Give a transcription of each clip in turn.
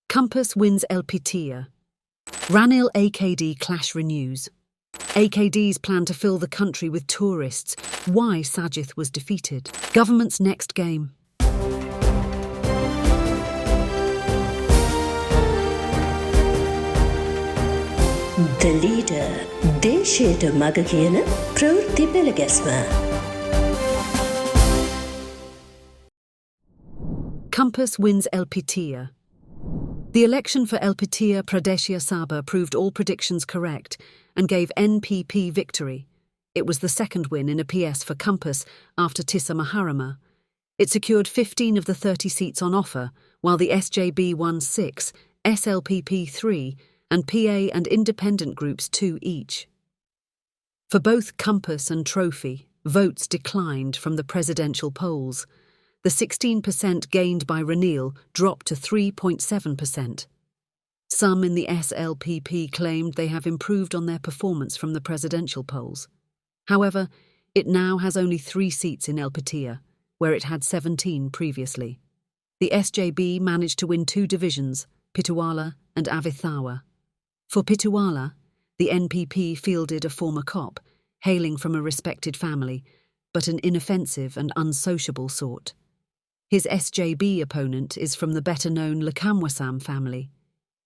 Compass wins LPTIA. Ranil-AKD Clash renews. AKD's plan to fill the country with tourists. Why Sajith was defeated. Government's next game. The leader, දේශයට මග කියන ප්‍රවෘත්ති පෙළගැස්ම. Compass wins LPTIA. The election for LPTIA Pradeshia Sabha proved all predictions correct and gave NPP victory. It was the second win in a PS for Compass after Tissa Maharama. It secured 15 of the 30 seats on offer, while the SJB won 6, SLPP 3, and PA and independent groups 2 each. For both Compass and Trophy, votes declined from the presidential polls. The 16% gained by Ranil dropped to 3.7%. Some in the SLPP claimed they have improved on their performance from the presidential polls. However, it now has only 3 seats in LPTIA, where it had 17 previously. The SJB managed to win 2 divisions, Pittuwala and Avithawa. For Pittuwala, the NPP fielded a former cop, hailing from a respected family, but an inoffensive and unsociable sort. His SJB opponent is from the better-known Lakamwasam family.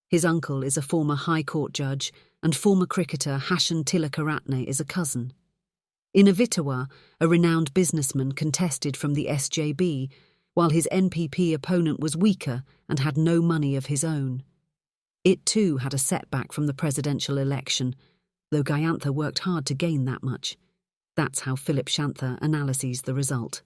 His uncle is a former High Court judge, and former cricketer Hashan Tilakaratne is a cousin. In Avithawa, a renowned businessman contested from the SJB, while his NPP opponent was weaker and had no money of his own. It too had a setback from the presidential election, though Gayantha worked hard to gain that much. That's how Philip Shantha analyses the result.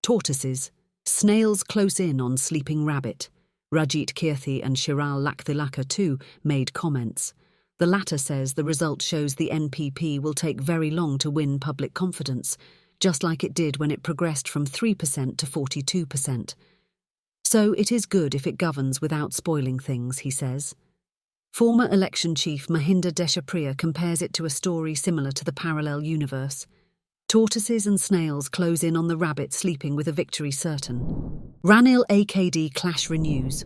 Tortoises, snails close in on Sleeping Rabbit. Rajit Kirthi and Shiral Lakthilaka too made comments. The latter says the result shows the NPP will take very long to win public confidence, just like it did when it progressed from 3% to 42%. So it is good if it governs without spoiling things, he says. Former election chief Mahinder Deshapriya compares it to a story similar to the parallel universe. Tortoises and snails close in on the rabbit sleeping with a victory certain. Ranil-AKD Clash renews.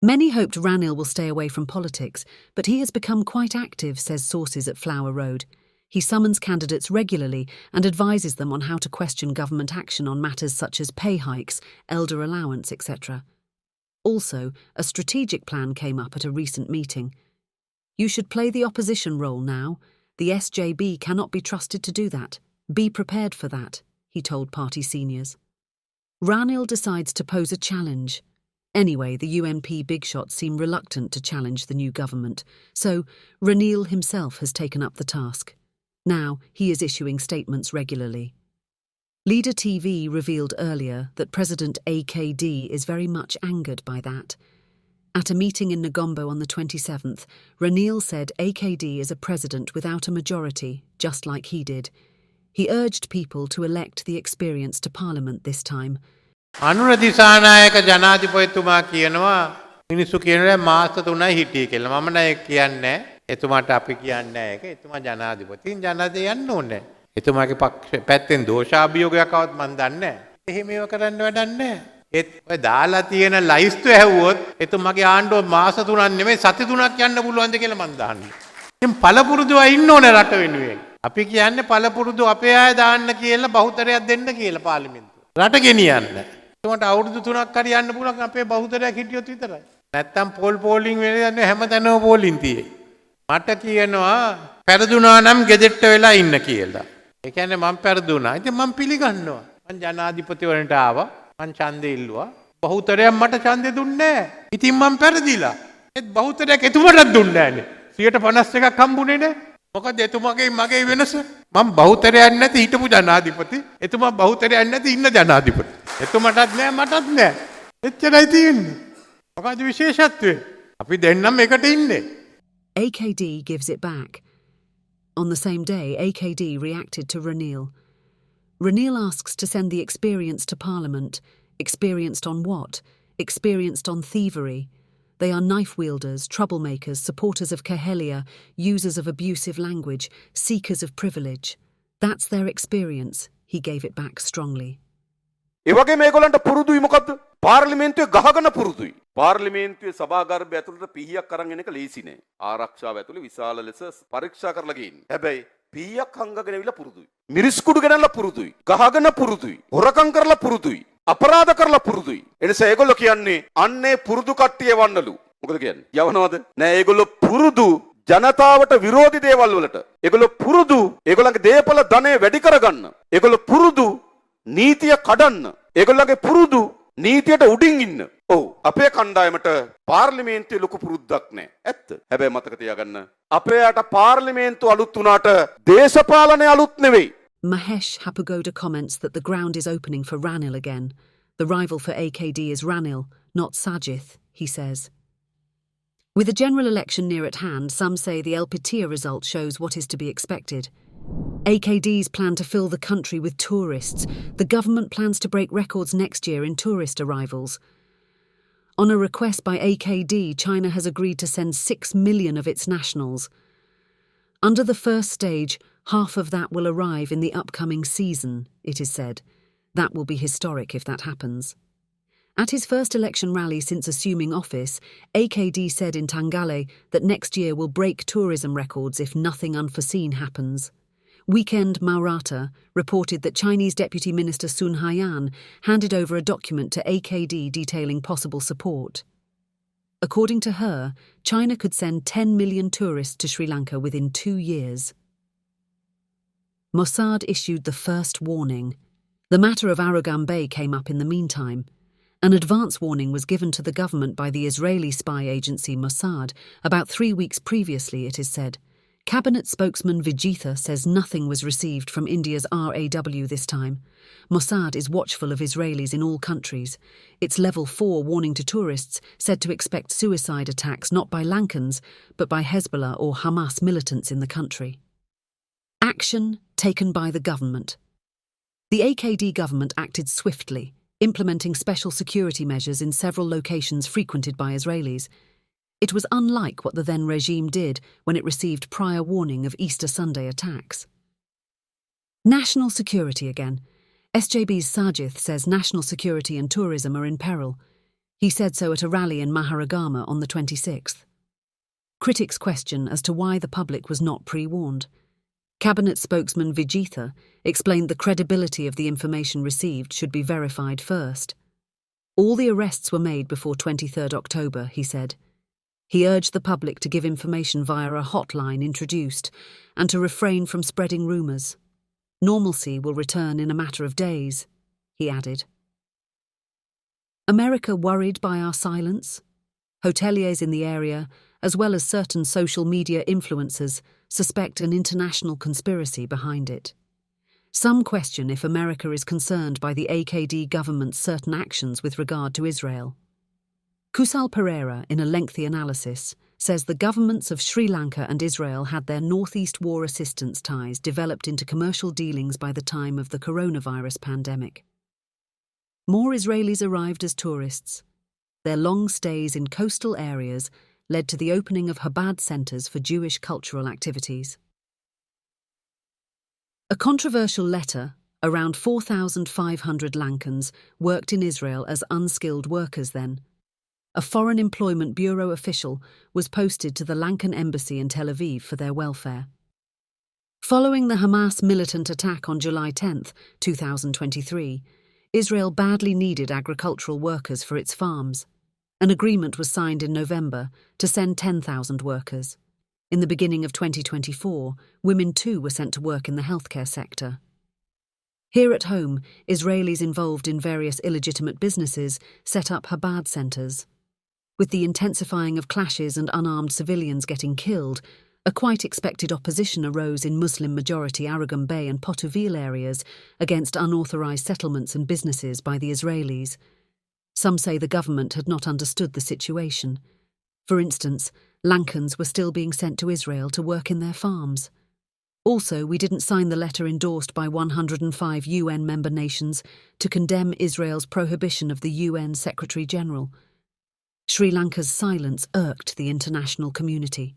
Many hoped Ranil will stay away from politics, but he has become quite active, says sources at Flower Road. He summons candidates regularly and advises them on how to question government action on matters such as pay hikes, elder allowance, etc. Also, a strategic plan came up at a recent meeting. You should play the opposition role now. The SJB cannot be trusted to do that. Be prepared for that, he told party seniors. Ranil decides to pose a challenge. Anyway, the UNP big shots seem reluctant to challenge the new government, so Ranil himself has taken up the task. Now he is issuing statements regularly. Leader TV revealed earlier that President AKD is very much angered by that. At a meeting in Negombo on the 27th, Ranil said AKD is a president without a majority, just like he did. He urged people to elect the experienced to parliament this time. Anura Dissanayake ජනාධිපතිතුමා කියනවා මිනිස්සු කියනවා මාස 3යි හිටියේ කියලා. මම නෑ කියන්නේ. එතුමාට අපි කියන්නේ නෑ ඒක. එතුමා ජනාධිපතින් ජනාධිපති යන්න ඕනේ. එතුමාගේ පැත්තෙන් දෝෂාභියෝගයක් આવත් මන් දන්නේ නෑ. එහෙම ඒව කරන්න වැඩක් නෑ. ඒත් ඔය දාලා තියෙන ලයිස්තු ඇහුවොත් එතුමාගේ ආණ්ඩුව මාස 3ක් නෙමෙයි සති 3ක් යන්න පුළුවන්ද කියලා මන් දහන්නේ. ඉතින් පළපුරුදුව ඉන්න ඕනේ රට වෙනුවෙන්. අපි කියන්නේ පළපුරුදු අපේ අය දාන්න කියලා බහුතරයක් දෙන්න කියලා පාර්ලිමේන්තුව. රට ගෙනියන්න. එතකොට අවුරුදු 3ක් හරි යන්න පුළුවන් අපේ බහුතරයක් හිටියොත් විතරයි. නැත්තම් පෝලිං වෙන්නේ හැමතැනම පෝලිං තියෙයි. මට කියනවා පෙරදුනා නම් ගෙදෙට්ට වෙලා ඉන්න කියලා. ඒ කියන්නේ මම පෙරදුනා. ඉතින් මම පිළිගන්නවා. මං ජනාධිපතිවරණට ආවා. මං ඡන්දෙ ඉල්ලුවා. බහුතරයක් මට ඡන්දෙ දුන්නේ නැහැ. ඉතින් මම පෙරදිලා. ඒත් බහුතරයක් එතුමටත් දුන්නේ නැහනේ. 51ක් හම්බුනේ නැහැ. මොකද එතුමාගේ මගේ වෙනස? මම බහුතරයක් නැති හිටපු ජනාධිපති. එතුමා බහුතරයක් නැති ඉන්න ජනාධිපති. එතුමාටත් නැහැ මටත් නැහැ. එච්චරයි තියෙන්නේ. මොකද විශේෂත්වය? අපි දෙන්නම එකට ඉන්නේ. AKD gives it back. On the same day, AKD reacted to Ranil. Ranil asks to send the experienced to Parliament. Experienced on what? Experienced on thievery. They are knife-wielders, troublemakers, supporters of Kahelia, users of abusive language, seekers of privilege. That's their experience, he gave it back strongly. ඒ වගේ මේගොල්ලන්ට පුරුදුයි මොකද්ද? පාර්ලිමේන්තුවේ ගහගෙන පුරුදුයි. පාර්ලිමේන්තුවේ සභාගර්භය ඇතුළට පිහියක් අරන් එන එක ලේසි නෑ. ආරක්ෂාව ඇතුළේ විශාල ලෙස පරීක්ෂා කරලා ගිහින්. හැබැයි පිහියක් හංගගෙන ඇවිල්ලා පුරුදුයි. මිරිස් කුඩු ගෙනල්ලා පුරුදුයි. ගහගෙන පුරුදුයි. හොරකම් කරලා පුරුදුයි. අපරාධ කරලා පුරුදුයි. එනිසා ඒගොල්ලෝ කියන්නේ අන්නේ පුරුදු කට්ටිය වන්නලු. මොකද කියන්නේ? යවනවද? නෑ ඒගොල්ලෝ පුරුදු ජනතාවට විරෝධී දේවල් වලට. ඒගොල්ලෝ පුරුදු ඒගොල්ලන්ගේ දේපල ධනය වැඩි කරගන්න. ඒගොල්ලෝ පුරුදු නීතිය කඩන්න. ඒගොල්ලන්ගේ පුරුදු නීතියට උඩින් ඉන්න. ඔව් අපේ කණ්ඩායමට පාර්ලිමේන්තුවේ ලොකු පුරුද්දක් නැහැ. ඇත්ත. හැබැයි මතක තියාගන්න අපේ යට පාර්ලිමේන්තුව අලුත් වුණාට දේශපාලනය අලුත් නෙවෙයි. Mahesh Hapugoda comments that the ground is opening for Ranil again. The rival for AKD is Ranil, not Sajith, he says. With the general election near at hand, some say the LPTIA result shows what is to be expected. AKD's plan to fill the country with tourists. The government plans to break records next year in tourist arrivals. On a request by AKD, China has agreed to send 6 million of its nationals. Under the first stage, half of that will arrive in the upcoming season, it is said. That will be historic if that happens. At his first election rally since assuming office, AKD said in Tangale that next year will break tourism records if nothing unforeseen happens. Weekend Maurata reported that Chinese Deputy Minister Sun Haiyan handed over a document to AKD detailing possible support. According to her, China could send 10 million tourists to Sri Lanka within 2 years. Mossad issued the first warning. The matter of Aragon Bay came up in the meantime. An advance warning was given to the government by the Israeli spy agency Mossad about 3 weeks previously, it is said. Cabinet spokesman Vijitha says nothing was received from India's RAW this time. Mossad is watchful of Israelis in all countries. Its level 4 warning to tourists said to expect suicide attacks not by Lankans, but by Hezbollah or Hamas militants in the country. Action taken by the government. The AKD government acted swiftly, implementing special security measures in several locations frequented by Israelis. It was unlike what the then regime did when it received prior warning of Easter Sunday attacks. National security again. SJB's Sajith says national security and tourism are in peril. He said so at a rally in Maharagama on the 26th. Critics question as to why the public was not pre-warned. Cabinet spokesman Vijitha explained the credibility of the information received should be verified first. All the arrests were made before 23rd October, he said. He urged the public to give information via a hotline introduced and to refrain from spreading rumours. Normalcy will return in a matter of days, he added. America worried by our silence? Hoteliers in the area, as well as certain social media influencers, suspect an international conspiracy behind it. Some question if America is concerned by the AKD government's certain actions with regard to Israel. Kusal Pereira, in a lengthy analysis, says the governments of Sri Lanka and Israel had their Northeast War assistance ties developed into commercial dealings by the time of the coronavirus pandemic. More Israelis arrived as tourists. Their long stays in coastal areas led to the opening of Chabad centres for Jewish cultural activities. A controversial letter, around 4,500 Lankans worked in Israel as unskilled workers then. A Foreign Employment Bureau official was posted to the Lankan embassy in Tel Aviv for their welfare. Following the Hamas militant attack on July 10, 2023, Israel badly needed agricultural workers for its farms. An agreement was signed in November to send 10,000 workers. In the beginning of 2024, women too were sent to work in the healthcare sector. Here at home, Israelis involved in various illegitimate businesses set up Chabad centres. With the intensifying of clashes and unarmed civilians getting killed, a quite expected opposition arose in Muslim-majority Aragon Bay and Potterville areas against unauthorised settlements and businesses by the Israelis. Some say the government had not understood the situation. For instance, Lankans were still being sent to Israel to work in their farms. Also, we didn't sign the letter endorsed by 105 UN member nations to condemn Israel's prohibition of the UN Secretary-General. Sri Lanka's silence irked the international community.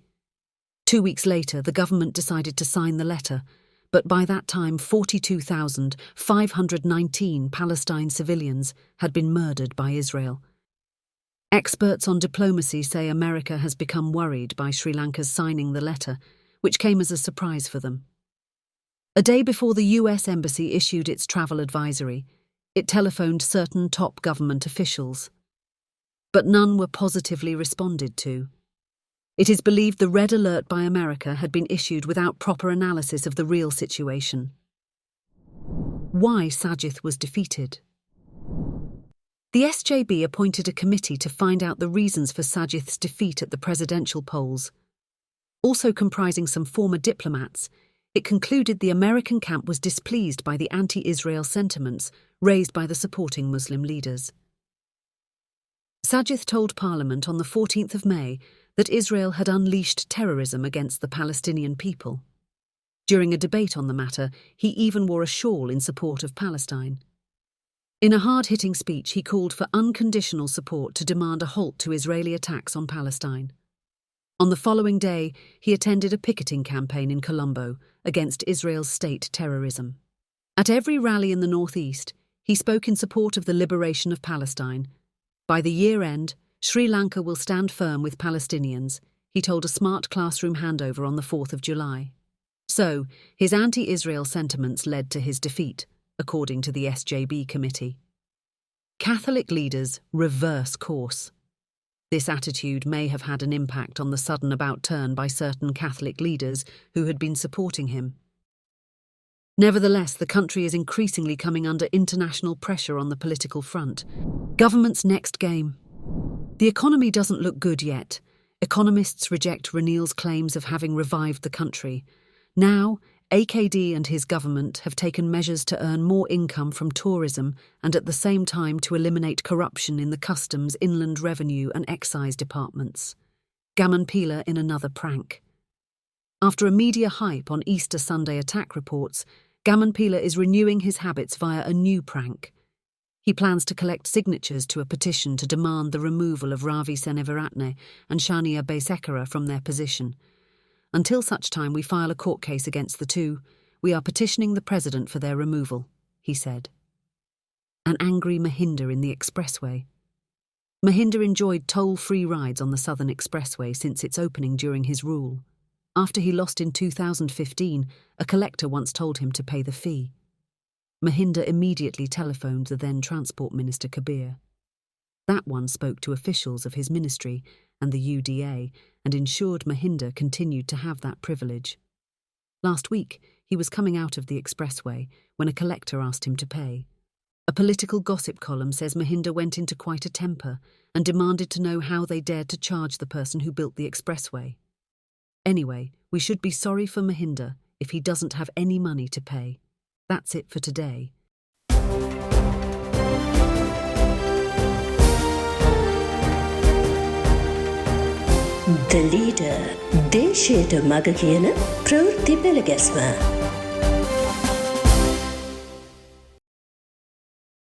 2 weeks later, the government decided to sign the letter, but by that time 42,519 Palestine civilians had been murdered by Israel. Experts on diplomacy say America has become worried by Sri Lanka's signing the letter, which came as a surprise for them. A day before the US Embassy issued its travel advisory, it telephoned certain top government officials. But none were positively responded to. It is believed the red alert by America had been issued without proper analysis of the real situation. Why Sajith was defeated. The SJB appointed a committee to find out the reasons for Sajith's defeat at the presidential polls. Also comprising some former diplomats, it concluded the American camp was displeased by the anti-Israel sentiments raised by the supporting Muslim leaders. Sajith told Parliament on the 14th of May that Israel had unleashed terrorism against the Palestinian people. During a debate on the matter, he even wore a shawl in support of Palestine. In a hard-hitting speech, he called for unconditional support to demand a halt to Israeli attacks on Palestine. On the following day, he attended a picketing campaign in Colombo against Israel's state terrorism. At every rally in the northeast, he spoke in support of the liberation of Palestine. By the year end, Sri Lanka will stand firm with Palestinians, he told a smart classroom handover on the 4th of July. So, his anti-Israel sentiments led to his defeat, according to the SJB committee. Catholic leaders reverse course. This attitude may have had an impact on the sudden about-turn by certain Catholic leaders who had been supporting him. Nevertheless, the country is increasingly coming under international pressure on the political front. Government's next game. The economy doesn't look good yet. Economists reject Ranil's claims of having revived the country. Now, AKD and his government have taken measures to earn more income from tourism and at the same time to eliminate corruption in the customs, inland revenue and excise departments. Gamanpila in another prank. After a media hype on Easter Sunday attack reports, Gamanpila is renewing his habits via a new prank. He plans to collect signatures to a petition to demand the removal of Ravi Seneviratne and Shania Baysekera from their position. Until such time we file a court case against the two, we are petitioning the president for their removal, he said. An angry Mahinder in the expressway. Mahinder enjoyed toll-free rides on the Southern Expressway since its opening during his rule. After he lost in 2015, a collector once told him to pay the fee. Mahinder immediately telephoned the then Transport Minister Kabir. That one spoke to officials of his ministry and the UDA and ensured Mahinder continued to have that privilege. Last week, he was coming out of the expressway when a collector asked him to pay. A political gossip column says Mahinder went into quite a temper and demanded to know how they dared to charge the person who built the expressway. Anyway, we should be sorry for Mahinder if he doesn't have any money to pay. That's it for today. The leader, දේශයට මග කියන ප්‍රවෘත්ති පෙළගැස්ම